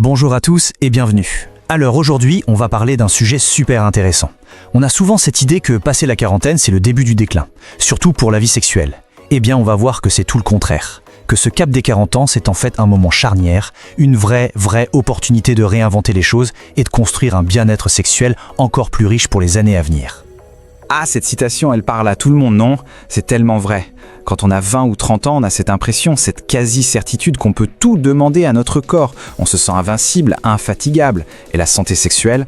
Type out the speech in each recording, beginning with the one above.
Bonjour à tous et bienvenue. Alors aujourd'hui, on va parler d'un sujet super intéressant. On a souvent cette idée que passer la quarantaine, c'est le début du déclin, surtout pour la vie sexuelle. Eh bien, on va voir que c'est tout le contraire. Que ce cap des 40 ans, c'est en fait un moment charnière, une vraie opportunité de réinventer les choses et de construire un bien-être sexuel encore plus riche pour les années à venir. Ah, cette citation, elle parle à tout le monde, non? C'est tellement vrai. Quand on a 20 ou 30 ans, on a cette impression, cette quasi-certitude qu'on peut tout demander à notre corps. On se sent invincible, infatigable. Et la santé sexuelle,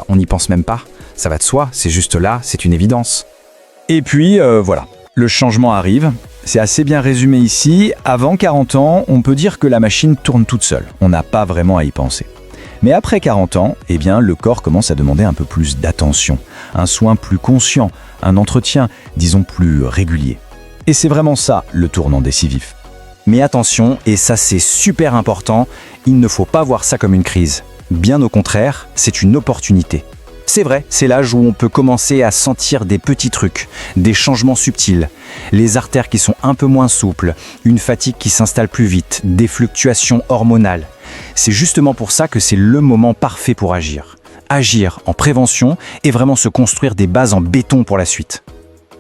on n'y pense même pas. Ça va de soi, c'est juste là, c'est une évidence. Et puis, voilà, le changement arrive. C'est assez bien résumé ici. Avant 40 ans, on peut dire que la machine tourne toute seule. On n'a pas vraiment à y penser. Mais après 40 ans, le corps commence à demander un peu plus d'attention, un soin plus conscient, un entretien, disons, plus régulier. Et c'est vraiment ça, le tournant décisif. Mais attention, et ça c'est super important, il ne faut pas voir ça comme une crise. Bien au contraire, c'est une opportunité. C'est vrai, c'est l'âge où on peut commencer à sentir des petits trucs, des changements subtils, les artères qui sont un peu moins souples, une fatigue qui s'installe plus vite, des fluctuations hormonales. C'est justement pour ça que c'est le moment parfait pour agir. Agir en prévention et vraiment se construire des bases en béton pour la suite.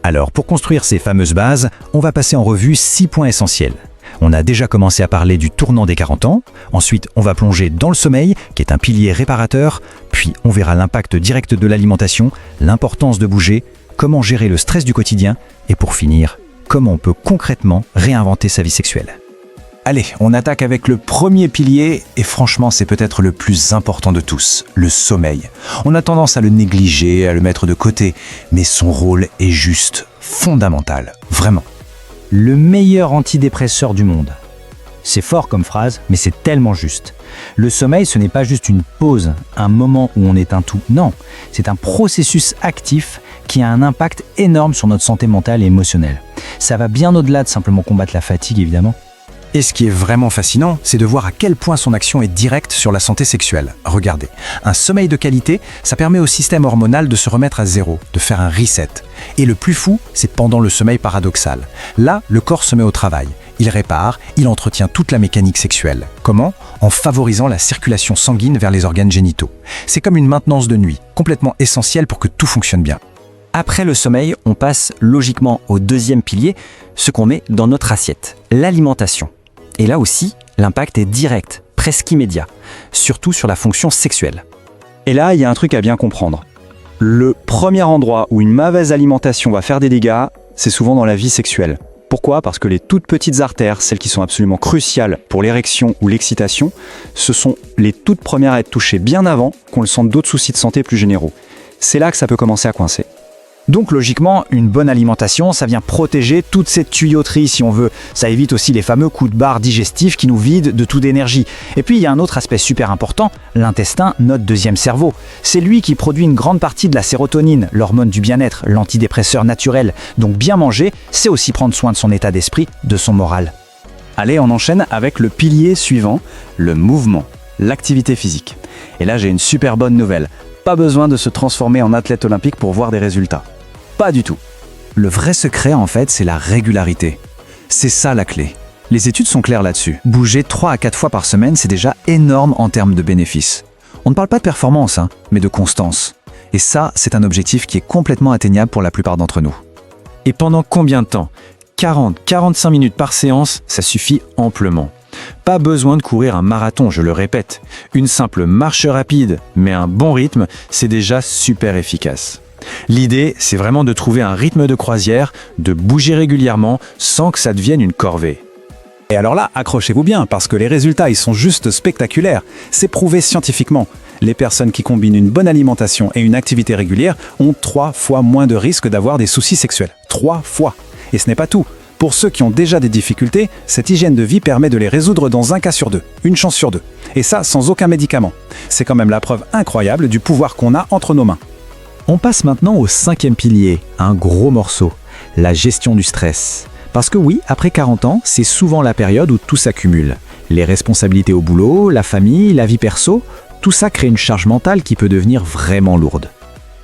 Alors, pour construire ces fameuses bases, on va passer en revue 6 points essentiels. On a déjà commencé à parler du tournant des 40 ans, ensuite on va plonger dans le sommeil, qui est un pilier réparateur, puis on verra l'impact direct de l'alimentation, l'importance de bouger, comment gérer le stress du quotidien, et pour finir, comment on peut concrètement réinventer sa vie sexuelle. Allez, on attaque avec le premier pilier, et franchement c'est peut-être le plus important de tous, le sommeil. On a tendance à le négliger, à le mettre de côté, mais son rôle est juste fondamental, vraiment. Le meilleur antidépresseur du monde. C'est fort comme phrase, mais c'est tellement juste. Le sommeil, ce n'est pas juste une pause, un moment où on éteint tout. Non, c'est un processus actif qui a un impact énorme sur notre santé mentale et émotionnelle. Ça va bien au-delà de simplement combattre la fatigue, évidemment. Et ce qui est vraiment fascinant, c'est de voir à quel point son action est directe sur la santé sexuelle. Regardez, un sommeil de qualité, ça permet au système hormonal de se remettre à zéro, de faire un reset. Et le plus fou, c'est pendant le sommeil paradoxal. Là, le corps se met au travail. Il répare, il entretient toute la mécanique sexuelle. Comment? En favorisant la circulation sanguine vers les organes génitaux. C'est comme une maintenance de nuit, complètement essentielle pour que tout fonctionne bien. Après le sommeil, on passe logiquement au deuxième pilier, ce qu'on met dans notre assiette, l'alimentation. Et là aussi, l'impact est direct, presque immédiat, surtout sur la fonction sexuelle. Et là, il y a un truc à bien comprendre. Le premier endroit où une mauvaise alimentation va faire des dégâts, c'est souvent dans la vie sexuelle. Pourquoi? Parce que les toutes petites artères, celles qui sont absolument cruciales pour l'érection ou l'excitation, ce sont les toutes premières à être touchées bien avant qu'on le sente d'autres soucis de santé plus généraux. C'est là que ça peut commencer à coincer. Donc logiquement, une bonne alimentation, ça vient protéger toute cette tuyauterie si on veut. Ça évite aussi les fameux coups de barre digestifs qui nous vident de toute énergie. Et puis il y a un autre aspect super important, l'intestin, notre deuxième cerveau. C'est lui qui produit une grande partie de la sérotonine, l'hormone du bien-être, l'antidépresseur naturel. Donc bien manger, c'est aussi prendre soin de son état d'esprit, de son moral. Allez, on enchaîne avec le pilier suivant, le mouvement, l'activité physique. Et là, j'ai une super bonne nouvelle. Pas besoin de se transformer en athlète olympique pour voir des résultats. Pas du tout. Le vrai secret, en fait, c'est la régularité. C'est ça la clé. Les études sont claires là-dessus. Bouger 3 à 4 fois par semaine, c'est déjà énorme en termes de bénéfices. On ne parle pas de performance, mais de constance. Et ça, c'est un objectif qui est complètement atteignable pour la plupart d'entre nous. Et pendant combien de temps? 40-45 minutes par séance, ça suffit amplement. Pas besoin de courir un marathon, je le répète. Une simple marche rapide, mais un bon rythme, c'est déjà super efficace. L'idée, c'est vraiment de trouver un rythme de croisière, de bouger régulièrement sans que ça devienne une corvée. Et alors là, accrochez-vous bien, parce que les résultats, ils sont juste spectaculaires. C'est prouvé scientifiquement. Les personnes qui combinent une bonne alimentation et une activité régulière ont 3 fois moins de risques d'avoir des soucis sexuels. 3 fois. Et ce n'est pas tout. Pour ceux qui ont déjà des difficultés, cette hygiène de vie permet de les résoudre dans un cas sur 2, une chance sur 2. Et ça, sans aucun médicament. C'est quand même la preuve incroyable du pouvoir qu'on a entre nos mains. On passe maintenant au 5e pilier, un gros morceau, la gestion du stress. Parce que oui, après 40 ans, c'est souvent la période où tout s'accumule. Les responsabilités au boulot, la famille, la vie perso, tout ça crée une charge mentale qui peut devenir vraiment lourde.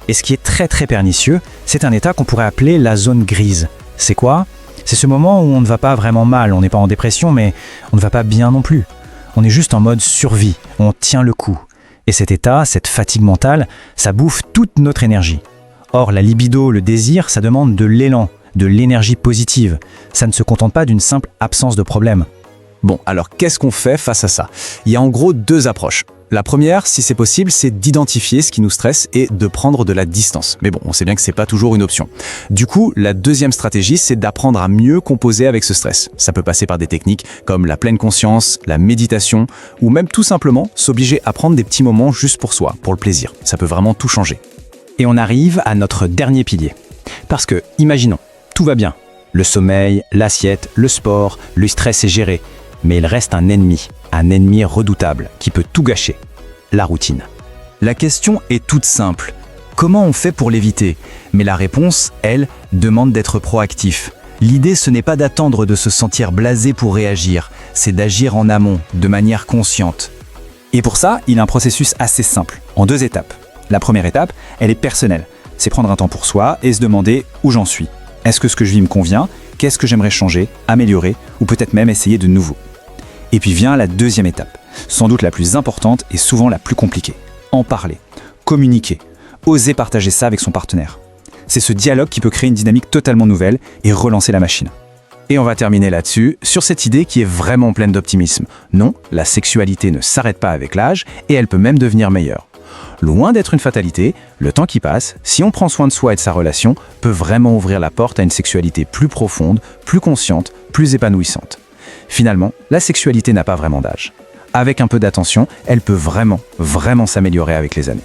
Et ce qui est très pernicieux, c'est un état qu'on pourrait appeler la zone grise. C'est quoi? C'est ce moment où on ne va pas vraiment mal, on n'est pas en dépression, mais on ne va pas bien non plus. On est juste en mode survie, on tient le coup. Et cet état, cette fatigue mentale, ça bouffe toute notre énergie. Or, la libido, le désir, ça demande de l'élan, de l'énergie positive. Ça ne se contente pas d'une simple absence de problème. Bon, alors qu'est-ce qu'on fait face à ça? Il y a en gros deux approches. La première, si c'est possible, c'est d'identifier ce qui nous stresse et de prendre de la distance. Mais bon, on sait bien que c'est pas toujours une option. Du coup, la deuxième stratégie, c'est d'apprendre à mieux composer avec ce stress. Ça peut passer par des techniques comme la pleine conscience, la méditation, ou même tout simplement s'obliger à prendre des petits moments juste pour soi, pour le plaisir. Ça peut vraiment tout changer. Et on arrive à notre dernier pilier. Parce que, imaginons, tout va bien. Le sommeil, l'assiette, le sport, le stress est géré. Mais il reste un ennemi redoutable, qui peut tout gâcher. La routine. La question est toute simple. Comment on fait pour l'éviter? Mais la réponse, elle, demande d'être proactif. L'idée, ce n'est pas d'attendre de se sentir blasé pour réagir, c'est d'agir en amont, de manière consciente. Et pour ça, il y a un processus assez simple, en 2 étapes. La première étape, elle est personnelle. C'est prendre un temps pour soi et se demander où j'en suis. Est-ce que ce que je vis me convient? Qu'est-ce que j'aimerais changer, améliorer ou peut-être même essayer de nouveau? Et puis vient la deuxième étape, sans doute la plus importante et souvent la plus compliquée. En parler, communiquer, oser partager ça avec son partenaire. C'est ce dialogue qui peut créer une dynamique totalement nouvelle et relancer la machine. Et on va terminer là-dessus, sur cette idée qui est vraiment pleine d'optimisme. Non, la sexualité ne s'arrête pas avec l'âge et elle peut même devenir meilleure. Loin d'être une fatalité, le temps qui passe, si on prend soin de soi et de sa relation, peut vraiment ouvrir la porte à une sexualité plus profonde, plus consciente, plus épanouissante. Finalement, la sexualité n'a pas vraiment d'âge. Avec un peu d'attention, elle peut vraiment s'améliorer avec les années.